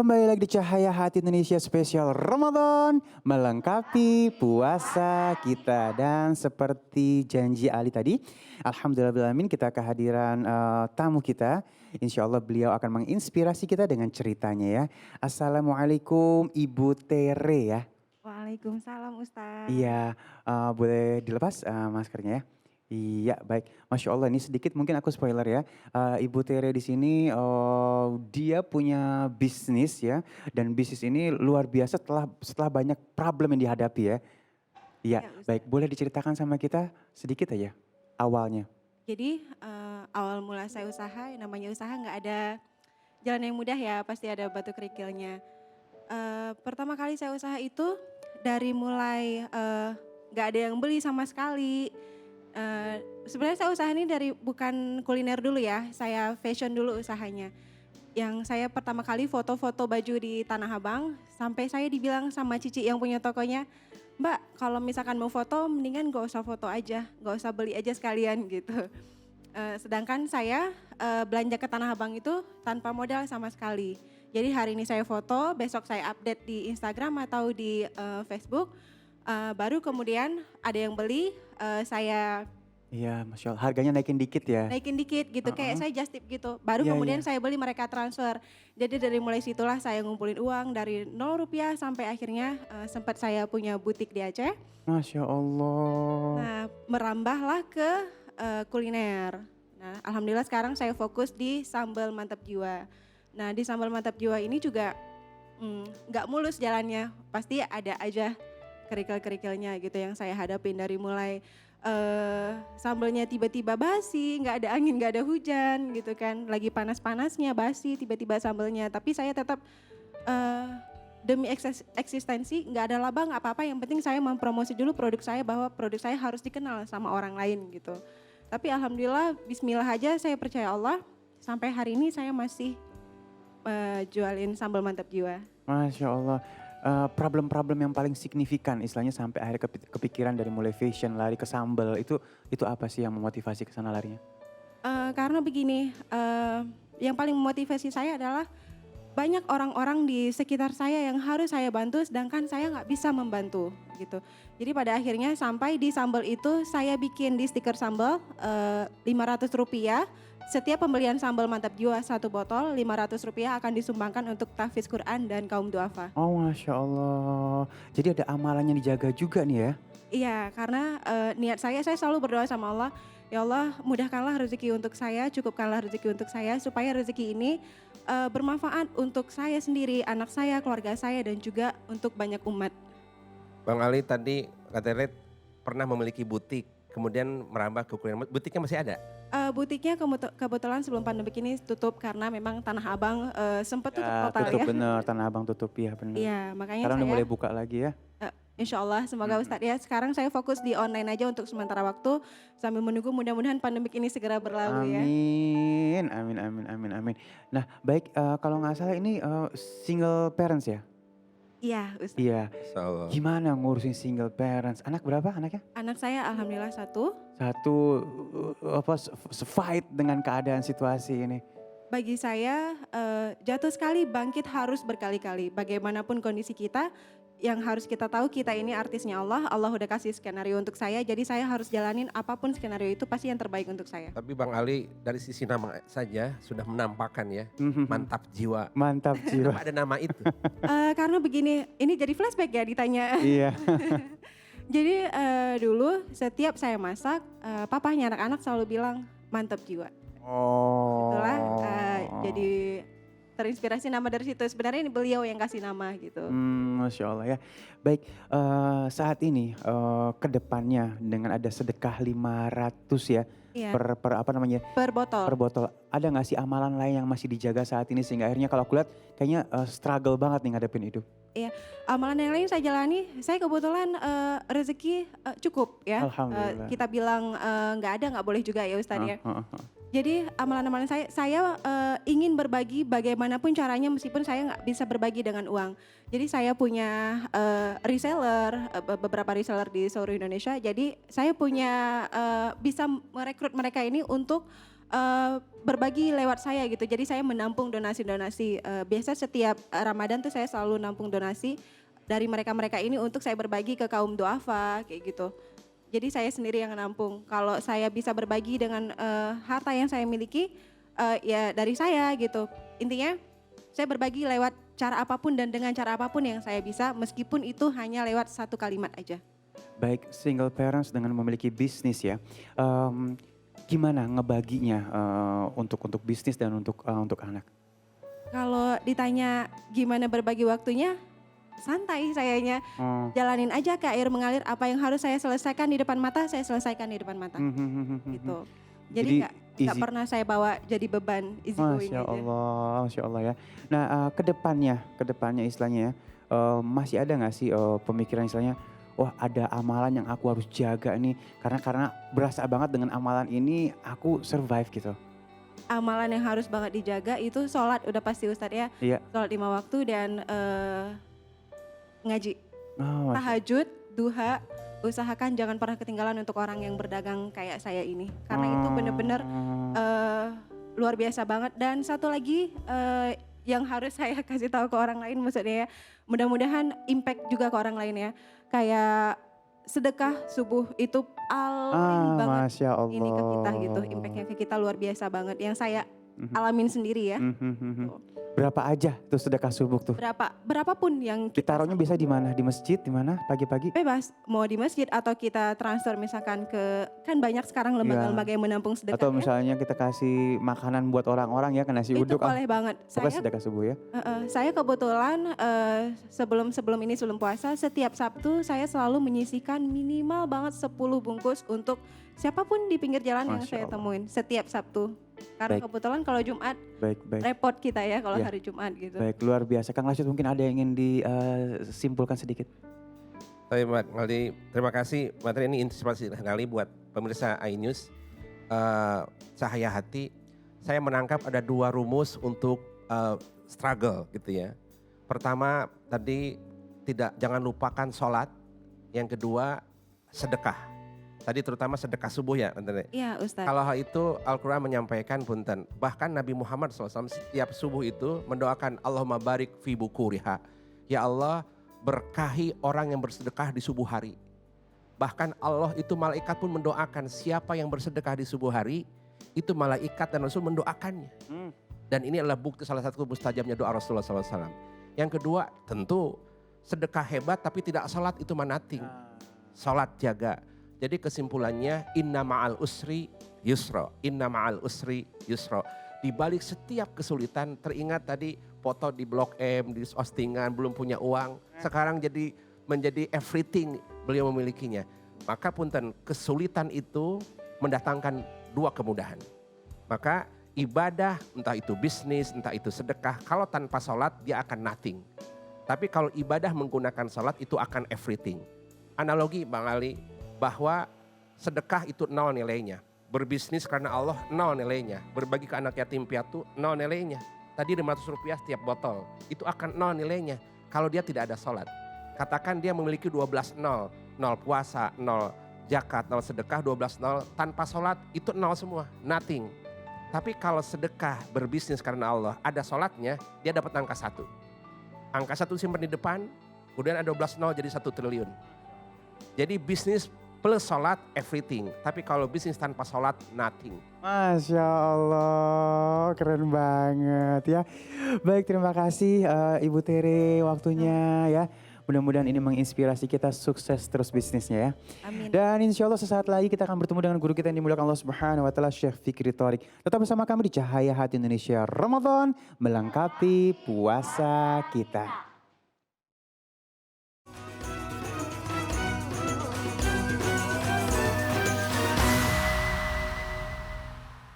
Kembali lagi di Cahaya Hati Indonesia spesial Ramadan melengkapi puasa kita dan seperti janji Ali tadi, alhamdulillahirobbilalamin kita kehadiran tamu kita. Insya Allah beliau akan menginspirasi kita dengan ceritanya ya. Assalamualaikum Ibu Tere ya. Waalaikumsalam Ustaz. Iya, boleh dilepas maskernya ya. Iya, baik. Masya Allah, ini sedikit mungkin aku spoiler ya. Ibu Tere di sini dia punya bisnis ya, dan bisnis ini luar biasa setelah banyak problem yang dihadapi ya. Iya, Iya Ustaz. baik. Boleh diceritakan sama kita sedikit aja awalnya. Jadi awal mula saya usaha, yang namanya usaha nggak ada jalan yang mudah ya, pasti ada batu kerikilnya. Pertama kali saya usaha itu dari mulai nggak ada yang beli sama sekali. Sebenarnya saya usaha ini dari bukan kuliner dulu ya, saya fashion dulu usahanya. Yang saya pertama kali foto-foto baju di Tanah Abang, sampai saya dibilang sama Cici yang punya tokonya, Mbak kalau misalkan mau foto mendingan gak usah foto aja, gak usah beli aja sekalian gitu. Sedangkan saya belanja ke Tanah Abang itu tanpa modal sama sekali. Jadi hari ini saya foto, besok saya update di Instagram atau di Facebook. Baru kemudian ada yang beli, saya Iya, Masya Allah. Harganya naikin dikit ya. naikin dikit gitu, kayak Heeh. saya just tip gitu. Baru Iya, iya. kemudian saya beli, mereka transfer. Jadi dari mulai situlah saya ngumpulin uang dari 0 rupiah sampai akhirnya sempat saya punya butik di Aceh. Masya Allah. Nah merambahlah ke kuliner. Nah alhamdulillah sekarang saya fokus di sambal mantap jiwa. Nah di sambal mantap jiwa ini juga nggak mulus jalannya, pasti ada aja kerikil-kerikilnya gitu yang saya hadapin dari mulai sambalnya tiba-tiba basi, nggak ada angin, nggak ada hujan gitu kan, lagi panas-panasnya basi tiba-tiba sambalnya, tapi saya tetap demi eksistensi, nggak ada laba nggak apa-apa, yang penting saya mempromosi dulu produk saya bahwa produk saya harus dikenal sama orang lain gitu. Tapi alhamdulillah bismillah aja, saya percaya Allah sampai hari ini saya masih jualin sambal mantap jiwa. Masya Allah. Problem-problem yang paling signifikan istilahnya sampai akhirnya kepikiran dari mulai fashion lari ke sambal itu apa sih yang memotivasi ke sana larinya? Karena begini, yang paling memotivasi saya adalah banyak orang-orang di sekitar saya yang harus saya bantu sedangkan saya nggak bisa membantu gitu. Jadi pada akhirnya sampai di sambal itu saya bikin di stiker sambal Rp500. Setiap pembelian sambal mantap jiwa 1 botol Rp500 akan disumbangkan untuk tahfiz Quran dan kaum duafa. Oh Masya Allah. Jadi ada amalannya dijaga juga nih ya? Iya, karena niat saya selalu berdoa sama Allah, ya Allah mudahkanlah rezeki untuk saya, cukupkanlah rezeki untuk saya, supaya rezeki ini bermanfaat untuk saya sendiri, anak saya, keluarga saya, dan juga untuk banyak umat. Bang Ali tadi katanya pernah memiliki butik, kemudian merambah ke kuliner. Butiknya masih ada? Butiknya kebetulan sebelum pandemi ini tutup karena memang Tanah Abang sempat tutup Ya total tutup ya. bener, Tanah Abang tutup ya bener. Iya, makanya Sekarang udah saya mulai buka lagi ya? insya Allah semoga Ustadz ya. Sekarang saya fokus di online aja untuk sementara waktu sambil menunggu mudah-mudahan pandemik ini segera berlalu ya. Amin, amin, amin, amin, amin. Nah baik, kalau nggak salah ini single parents ya? Iya Ustadz. Iya. Insya Allah. Gimana ngurusin single parents? Anak berapa anaknya? Anak saya alhamdulillah 1. Satu fight dengan keadaan situasi ini. Bagi saya jatuh sekali bangkit harus berkali-kali. Bagaimanapun kondisi kita, yang harus kita tahu kita ini artisnya Allah. Allah udah kasih skenario untuk saya, jadi saya harus jalanin apapun skenario itu pasti yang terbaik untuk saya. Tapi Bang Ali dari sisi nama saja sudah menampakkan ya, mantap jiwa. Mantap jiwa. Kenapa ada nama itu? Karena begini, ini jadi flashback ya ditanya. Iya. Jadi dulu setiap saya masak, papahnya anak-anak selalu bilang mantap jiwa. Oh. Itulah jadi terinspirasi nama dari situ. Sebenarnya ini beliau yang kasih nama gitu. Masya Allah ya. Baik, saat ini ke depannya dengan ada sedekah 500 ya Iya, per apa namanya per botol. per botol. Ada nggak sih amalan lain yang masih dijaga saat ini sehingga akhirnya kalau aku lihat kayaknya struggle banget nih ngadepin itu. Iya, amalan yang lain saya jalani, saya kebetulan rezeki cukup ya. Alhamdulillah. Kita bilang nggak ada nggak boleh juga ya Ustadz ya. Heeh, heeh. Jadi amalan-amalan saya ingin berbagi bagaimanapun caranya meskipun saya nggak bisa berbagi dengan uang. Jadi saya punya reseller, beberapa reseller di seluruh Indonesia. Jadi saya punya bisa merekrut mereka ini untuk berbagi lewat saya gitu. Jadi saya menampung donasi-donasi. Biasa setiap Ramadan tuh saya selalu nampung donasi dari mereka-mereka ini untuk saya berbagi ke kaum duafa kayak gitu. Jadi saya sendiri yang nampung. Kalau saya bisa berbagi dengan harta yang saya miliki, ya dari saya gitu. Intinya saya berbagi lewat cara apapun dan dengan cara apapun yang saya bisa, meskipun itu hanya lewat satu kalimat aja. Baik single parents dengan memiliki bisnis ya, gimana ngebaginya untuk bisnis dan untuk anak? Kalau ditanya gimana berbagi waktunya, santai sayanya. Oh. Jalanin aja ke air mengalir, apa yang harus saya selesaikan di depan mata, saya selesaikan di depan mata. Gitu. Jadi nggak easy. pernah saya bawa jadi beban, easy going Masya aja. Allah, Masya Allah ya. Nah kedepannya istilahnya ya, masih ada nggak sih pemikiran istilahnya, wah ada amalan yang aku harus jaga nih, karena berasa banget dengan amalan ini aku survive gitu. Amalan yang harus banget dijaga itu sholat, udah pasti Ustadz ya. Iya. Sholat 5 waktu dan ngaji. Oh, Tahajud, duha, usahakan jangan pernah ketinggalan untuk orang yang berdagang kayak saya ini. Karena itu benar-benar luar biasa banget. Dan satu lagi yang harus saya kasih tahu ke orang lain, maksudnya ya, mudah-mudahan impact juga ke orang lain ya. Kayak sedekah subuh itu paling banget Masya Allah. ini ke kita gitu. Impactnya ke kita luar biasa banget. Yang saya alamin sendiri ya. Tuh. Berapa aja tuh sedekah subuh tuh? Berapapun yang kita Ditaruhnya bisa di mana? Di masjid, di mana? Pagi-pagi? bebas, mau di masjid atau kita transfer misalkan ke, kan banyak sekarang lembaga-lembaga yang menampung sedekah Atau ya. misalnya kita kasih makanan buat orang-orang ya, ke nasi Itu uduk. boleh banget. Pokoknya sedekah subuh ya. Saya kebetulan sebelum puasa setiap Sabtu saya selalu menyisihkan minimal banget 10 bungkus untuk siapapun di pinggir jalan yang Masya saya Allah. temuin setiap Sabtu. Karena Baik. kebetulan kalau Jumat Baik. repot kita ya kalau Iya. hari Jumat gitu. Baik, luar biasa. Kang Rashid mungkin ada yang ingin disimpulkan sedikit? Tapi Mbak Ngaldi, terima kasih materi ini inspirasi sekali buat pemirsa iNews. Cahaya hati, saya menangkap ada 2 rumus untuk struggle gitu ya. Pertama tadi jangan lupakan sholat, yang kedua sedekah. Tadi terutama sedekah subuh ya. Iya Ustadz. Kalau hal itu Al-Quran menyampaikan punten. Bahkan Nabi Muhammad SAW setiap subuh itu mendoakan Allahumma barik fi bukuriha. Ya Allah berkahi orang yang bersedekah di subuh hari. Bahkan Allah itu malaikat pun mendoakan siapa yang bersedekah di subuh hari. Itu malaikat dan Rasul mendoakannya. Dan ini adalah bukti salah satu mustajabnya doa Rasulullah SAW. Yang kedua tentu sedekah hebat tapi tidak salat itu manating. Salat jaga. Jadi kesimpulannya inna ma'al usri yusra, inna ma'al usri yusra. Di balik setiap kesulitan, teringat tadi foto di Blok M, di postingan, belum punya uang. Sekarang menjadi everything beliau memilikinya. Maka punten kesulitan itu mendatangkan 2 kemudahan. Maka ibadah entah itu bisnis, entah itu sedekah, kalau tanpa sholat dia akan nothing. Tapi kalau ibadah menggunakan sholat itu akan everything. Analogi Bang Ali, bahwa sedekah itu 0 nilainya. Berbisnis karena Allah 0 nilainya. Berbagi ke anak yatim piatu 0 nilainya. Tadi Rp500 setiap botol. Itu akan 0 nilainya kalau dia tidak ada sholat. Katakan dia memiliki 12 0. 0 puasa, 0 zakat, 0 sedekah, 12 0. Tanpa sholat itu 0 semua. Nothing. Tapi kalau sedekah berbisnis karena Allah ada sholatnya, dia dapat angka 1. Angka 1 simpan di depan, kemudian ada 12 0 jadi 1 triliun. Jadi bisnis plus sholat everything. Tapi kalau bisnis tanpa sholat nothing. Masya Allah, keren banget ya. Baik, terima kasih Ibu Tere waktunya ya. Mudah-mudahan ini menginspirasi kita sukses terus bisnisnya ya. Amin. Dan insya Allah sesaat lagi kita akan bertemu dengan guru kita yang dimuliakan Allah Subhanahu wa Ta'ala, Syekh Fikri Thorik. Tetap bersama kami di Cahaya Hati Indonesia, Ramadan melengkapi puasa kita.